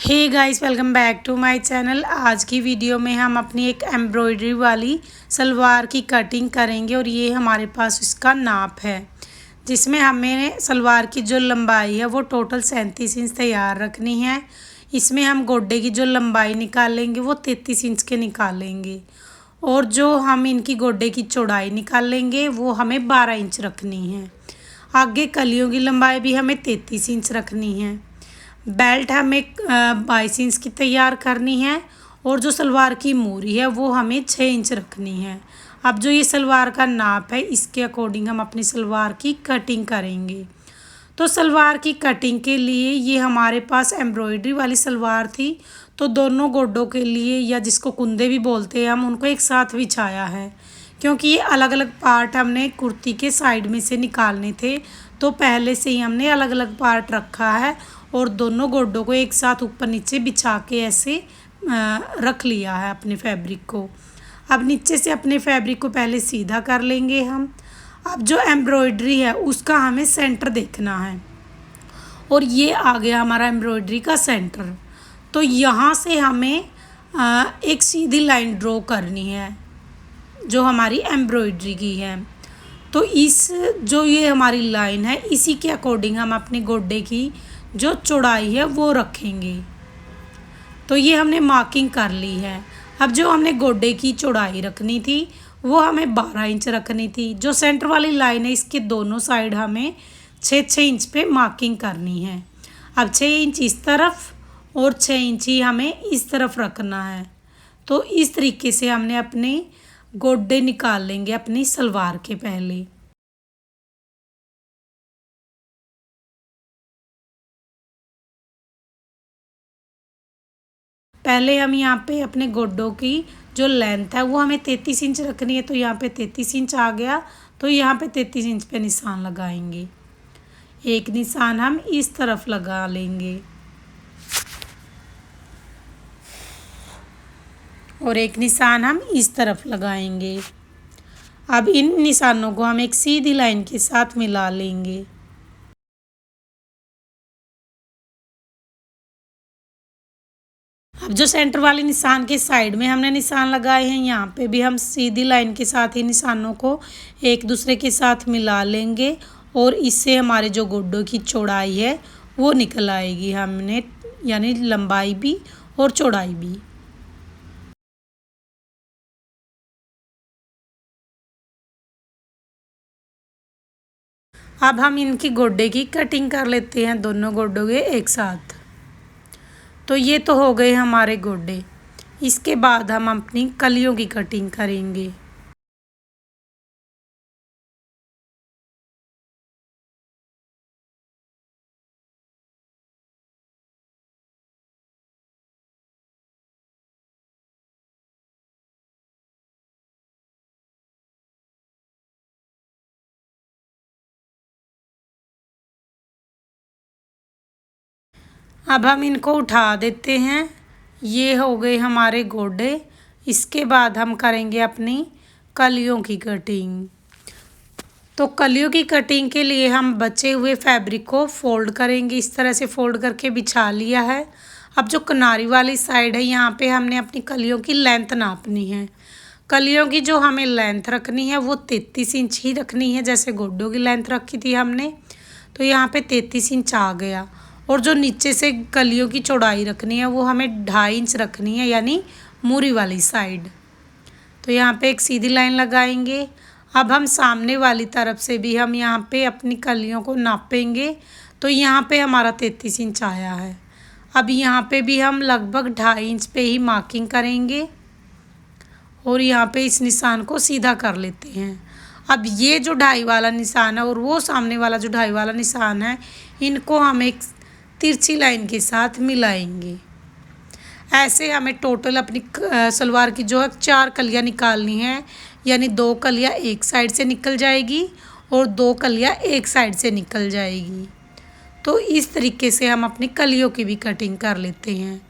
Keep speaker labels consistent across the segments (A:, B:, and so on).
A: Hey guys, welcome back to my channel. आज की video में हम अपनी एक एम्ब्रॉयडरी वाली सलवार की कटिंग करेंगे और ये हमारे पास इसका नाप है, जिसमें हमें सलवार की जो लंबाई है वो टोटल 37 इंच तैयार रखनी है। इसमें हम गोड्डे की जो लंबाई निकालेंगे वो 33 इंच के निकालेंगे और जो हम इनकी गोड्डे की चौड़ाई निकालेंगे वो हमें 12 इंच रखनी है। आगे कलियों की लंबाई भी हमें 33 इंच रखनी है। बेल्ट हमें 22 इंच की तैयार करनी है और जो सलवार की मूरी है वो हमें 6 इंच रखनी है। अब जो ये सलवार का नाप है इसके अकॉर्डिंग हम अपनी सलवार की कटिंग करेंगे। तो सलवार की कटिंग के लिए ये हमारे पास एम्ब्रॉयडरी वाली सलवार थी, तो दोनों गोड्डों के लिए या जिसको कुंदे भी बोलते हैं हम उनको एक साथ बिछाया है, क्योंकि ये अलग अलग पार्ट हमने कुर्ती के साइड में से निकालने थे। तो पहले से ही हमने अलग अलग पार्ट रखा है और दोनों गोड्डों को एक साथ ऊपर नीचे बिछा के ऐसे रख लिया है अपने फैब्रिक को। अब नीचे से अपने फैब्रिक को पहले सीधा कर लेंगे हम। अब जो एम्ब्रॉयडरी है उसका हमें सेंटर देखना है और ये आ गया हमारा एम्ब्रॉयडरी का सेंटर। तो यहाँ से हमें एक सीधी लाइन ड्रॉ करनी है जो हमारी एम्ब्रॉयडरी की है। तो इस जो ये हमारी लाइन है इसी के अकॉर्डिंग हम अपने गोड्डे की जो चौड़ाई है वो रखेंगे। तो ये हमने मार्किंग कर ली है। अब जो हमने गोड्डे की चौड़ाई रखनी थी वो हमें 12 इंच रखनी थी। जो सेंटर वाली लाइन है इसके दोनों साइड हमें 6-6 इंच पे मार्किंग करनी है। अब 6 इंच इस तरफ और 6 इंच ही हमें इस तरफ रखना है। तो इस तरीके से हमने अपने गोड्डे निकाल लेंगे अपनी सलवार के पहले। पहले हम यहाँ पे अपने गोड्डों की जो लेंथ है वो हमें 33 इंच रखनी है। तो यहाँ पे 33 इंच आ गया, तो यहाँ पे 33 इंच पे निशान लगाएंगे। एक निशान हम इस तरफ लगा लेंगे और एक निशान हम इस तरफ लगाएंगे। अब इन निशानों को हम एक सीधी लाइन के साथ मिला लेंगे। अब जो सेंटर वाले निशान के साइड में हमने निशान लगाए हैं यहाँ पे भी हम सीधी लाइन के साथ ही निशानों को एक दूसरे के साथ मिला लेंगे और इससे हमारे जो गोड्डों की चौड़ाई है वो निकल आएगी हमने, यानी लंबाई भी और चौड़ाई भी। अब हम इनकी गोड्डे की कटिंग कर लेते हैं, दोनों गोड्डों के एक साथ। तो ये तो हो गए हमारे गोड्डे। इसके बाद हम अपनी कलियों की कटिंग करेंगे। अब हम इनको उठा देते हैं। ये हो गए हमारे गोड्डे। इसके बाद हम करेंगे अपनी कलियों की कटिंग। तो कलियों की कटिंग के लिए हम बचे हुए फैब्रिक को फोल्ड करेंगे। इस तरह से फोल्ड करके बिछा लिया है। अब जो किनारी वाली साइड है यहाँ पे हमने अपनी कलियों की लेंथ नापनी है। कलियों की जो हमें लेंथ रखनी है वो 33 इंच ही रखनी है, जैसे गोड्डों की लेंथ रखी थी हमने। तो यहाँ पे 33 इंच आ गया और जो नीचे से कलियों की चौड़ाई रखनी है वो हमें 2.5 इंच रखनी है, यानी मूरी वाली साइड। तो यहाँ पे एक सीधी लाइन लगाएंगे। अब हम सामने वाली तरफ से भी हम यहाँ पे अपनी कलियों को नापेंगे। तो यहाँ पे हमारा 33 इंच आया है। अब यहाँ पे भी हम लगभग 2.5 इंच पे ही मार्किंग करेंगे और यहाँ पे इस निशान को सीधा कर लेते हैं। अब ये जो 2.5 वाला निशान है और वो सामने वाला जो 2.5 वाला निशान है, इनको हम एक तिरछी लाइन के साथ मिलाएंगे। ऐसे हमें टोटल अपनी सलवार की जो है 4 कलियाँ निकालनी है, यानी 2 कलियाँ एक साइड से निकल जाएगी और 2 कलियाँ एक साइड से निकल जाएगी। तो इस तरीके से हम अपनी कलियों की भी कटिंग कर लेते हैं।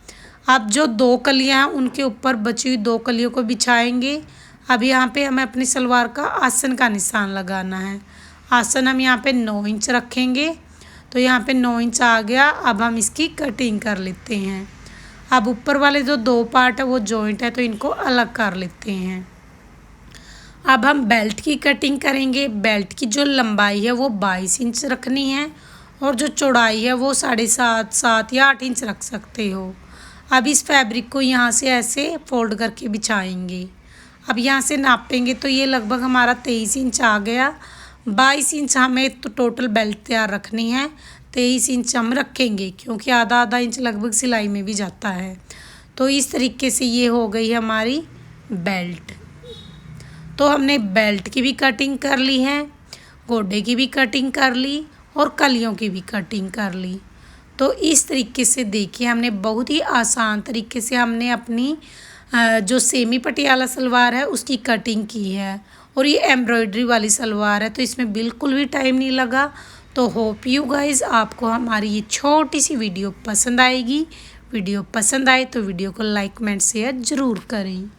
A: अब जो 2 कलियाँ हैं उनके ऊपर बची हुई 2 कलियों को बिछाएंगे। अब यहाँ पे हमें अपनी सलवार का आसन का निशान लगाना है। आसन हम यहाँ पे 9 इंच रखेंगे। तो यहाँ पे 9 इंच आ गया। अब हम इसकी कटिंग कर लेते हैं। अब ऊपर वाले जो 2 पार्ट है वो जॉइंट है तो इनको अलग कर लेते हैं। अब हम बेल्ट की कटिंग करेंगे। बेल्ट की जो लंबाई है वो 22 इंच रखनी है और जो चौड़ाई है वो 7.5 7 या 8 इंच रख सकते हो। अब इस फैब्रिक को यहाँ से ऐसे फोल्ड करके बिछाएंगे। अब यहाँ से नापेंगे तो ये लगभग हमारा 23 इंच आ गया। 22 इंच हमें तो टोटल बेल्ट तैयार रखनी है, 23 इंच हम रखेंगे क्योंकि आधा आधा इंच लगभग सिलाई में भी जाता है। तो इस तरीके से ये हो गई हमारी बेल्ट। तो हमने बेल्ट की भी कटिंग कर ली है, गोडे की भी कटिंग कर ली और कलियों की भी कटिंग कर ली। तो इस तरीके से देखिए हमने बहुत ही आसान तरीके से हमने अपनी जो सेमी पटियाला सलवार है उसकी कटिंग की है। और ये एम्ब्रॉयडरी वाली सलवार है तो इसमें बिल्कुल भी टाइम नहीं लगा। तो होप यू गाइस आपको हमारी ये छोटी सी वीडियो पसंद आएगी। वीडियो पसंद आए तो वीडियो को लाइक कमेंट शेयर ज़रूर करें।